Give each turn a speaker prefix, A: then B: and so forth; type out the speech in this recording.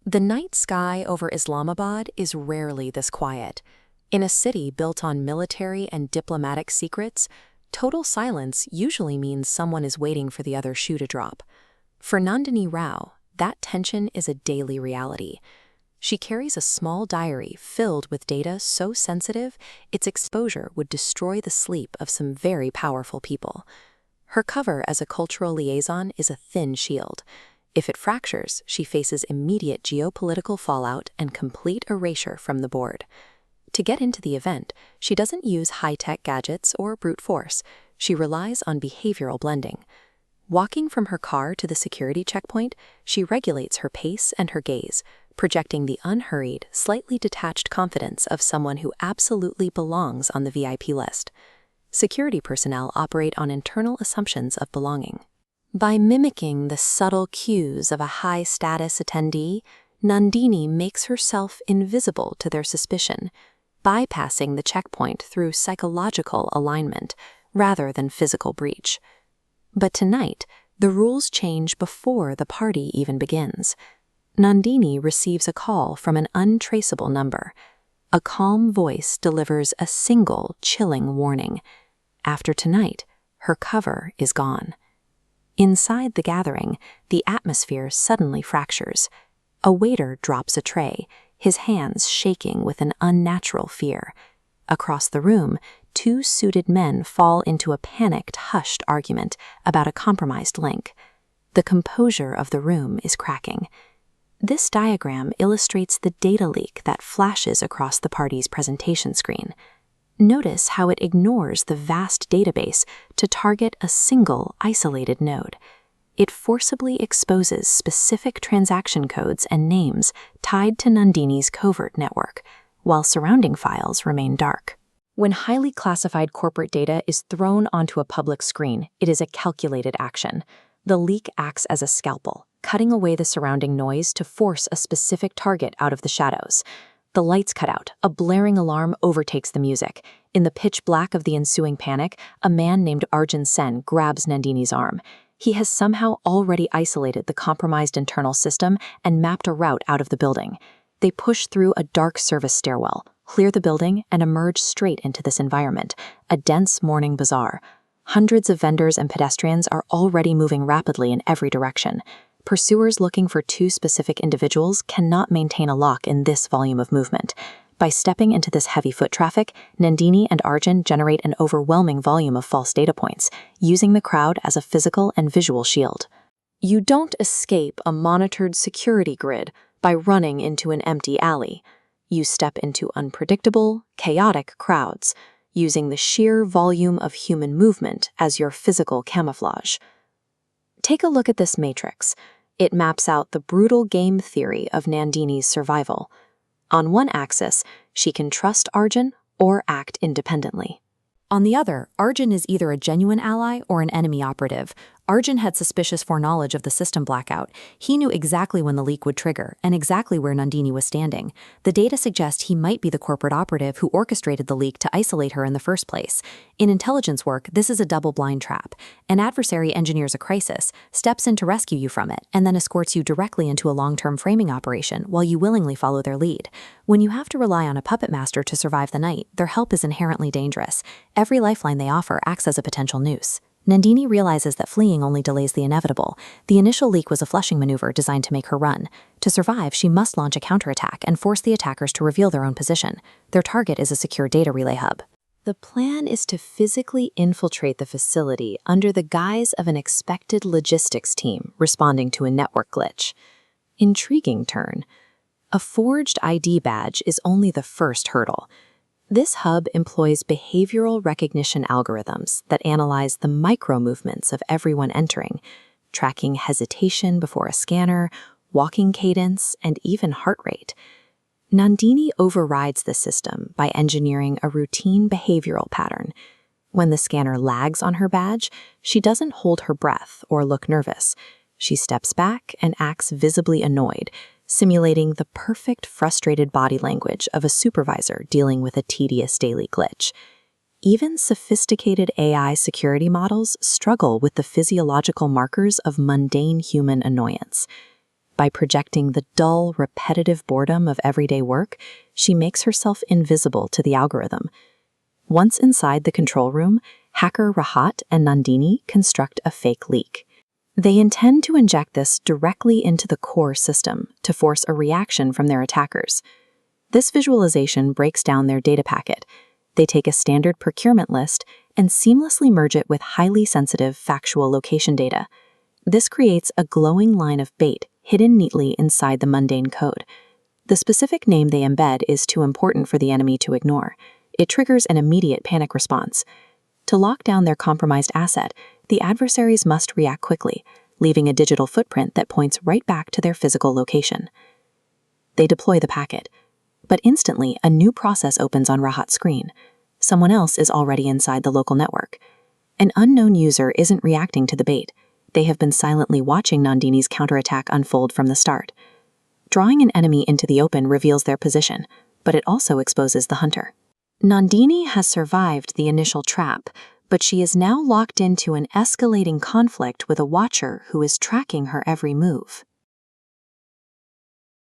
A: The night sky over Islamabad is rarely this quiet. In a city built on military and diplomatic secrets, total silence usually means someone is waiting for the other shoe to drop. For Nandini Rao, that tension is a daily reality. She carries a small diary filled with data so sensitive, its exposure would destroy the sleep of some very powerful people. Her cover as a cultural liaison is a thin shield. If it fractures, she faces immediate geopolitical fallout and complete erasure from the board. To get into the event, she doesn't use high-tech gadgets or brute force. She relies on behavioral blending. Walking from her car to the security checkpoint, she regulates her pace and her gaze, projecting the unhurried, slightly detached confidence of someone who absolutely belongs on the VIP list. Security personnel operate on internal assumptions of belonging. By mimicking the subtle cues of a high-status attendee, Nandini makes herself invisible to their suspicion, bypassing the checkpoint through psychological alignment rather than physical breach. But tonight, the rules change before the party even begins. Nandini receives a call from an untraceable number. A calm voice delivers a single, chilling warning. After tonight, her cover is gone. Inside the gathering, the atmosphere suddenly fractures. A waiter drops a tray, his hands shaking with an unnatural fear. Across the room, two suited men fall into a panicked, hushed argument about a compromised link. The composure of the room is cracking. This diagram illustrates the data leak that flashes across the party's presentation screen. Notice how it ignores the vast database to target a single, isolated node. It forcibly exposes specific transaction codes and names tied to Nandini's covert network, while surrounding files remain dark. When highly classified corporate data is thrown onto a public screen, it is a calculated action. The leak acts as a scalpel, cutting away the surrounding noise to force a specific target out of the shadows. The lights cut out, a blaring alarm overtakes the music. In the pitch black of the ensuing panic, a man named Arjun Sen grabs Nandini's arm. He has somehow already isolated the compromised internal system and mapped a route out of the building. They push through a dark service stairwell, clear the building, and emerge straight into this environment, a dense morning bazaar. Hundreds of vendors and pedestrians are already moving rapidly in every direction. Pursuers looking for two specific individuals cannot maintain a lock in this volume of movement. By stepping into this heavy foot traffic, Nandini and Arjun generate an overwhelming volume of false data points, using the crowd as a physical and visual shield. You don't escape a monitored security grid by running into an empty alley. You step into unpredictable, chaotic crowds, using the sheer volume of human movement as your physical camouflage. Take a look at this matrix. It maps out the brutal game theory of Nandini's survival. On one axis, she can trust Arjun or act independently. On the other, Arjun is either a genuine ally or an enemy operative. Arjun had suspicious foreknowledge of the system blackout. He knew exactly when the leak would trigger and exactly where Nandini was standing. The data suggest he might be the corporate operative who orchestrated the leak to isolate her in the first place. In intelligence work, this is a double-blind trap. An adversary engineers a crisis, steps in to rescue you from it, and then escorts you directly into a long-term framing operation while you willingly follow their lead. When you have to rely on a puppet master to survive the night, their help is inherently dangerous. Every lifeline they offer acts as a potential noose. Nandini realizes that fleeing only delays the inevitable. The initial leak was a flushing maneuver designed to make her run. To survive, she must launch a counterattack and force the attackers to reveal their own position. Their target is a secure data relay hub. The plan is to physically infiltrate the facility under the guise of an expected logistics team responding to a network glitch. Intriguing turn. A forged ID badge is only the first hurdle. This hub employs behavioral recognition algorithms that analyze the micro-movements of everyone entering, tracking hesitation before a scanner, walking cadence, and even heart rate. Nandini overrides the system by engineering a routine behavioral pattern. When the scanner lags on her badge, she doesn't hold her breath or look nervous. She steps back and acts visibly annoyed, simulating the perfect frustrated body language of a supervisor dealing with a tedious daily glitch. Even sophisticated AI security models struggle with the physiological markers of mundane human annoyance. By projecting the dull, repetitive boredom of everyday work, she makes herself invisible to the algorithm. Once inside the control room, hacker Rahat and Nandini construct a fake leak. They intend to inject this directly into the core system to force a reaction from their attackers. This visualization breaks down their data packet. They take a standard procurement list and seamlessly merge it with highly sensitive factual location data. This creates a glowing line of bait hidden neatly inside the mundane code. The specific name they embed is too important for the enemy to ignore. It triggers an immediate panic response. To lock down their compromised asset, the adversaries must react quickly, leaving a digital footprint that points right back to their physical location. They deploy the packet, but instantly a new process opens on Rahat's screen. Someone else is already inside the local network. An unknown user isn't reacting to the bait. They have been silently watching Nandini's counterattack unfold from the start. Drawing an enemy into the open reveals their position, but it also exposes the hunter. Nandini has survived the initial trap, but she is now locked into an escalating conflict with a watcher who is tracking her every move.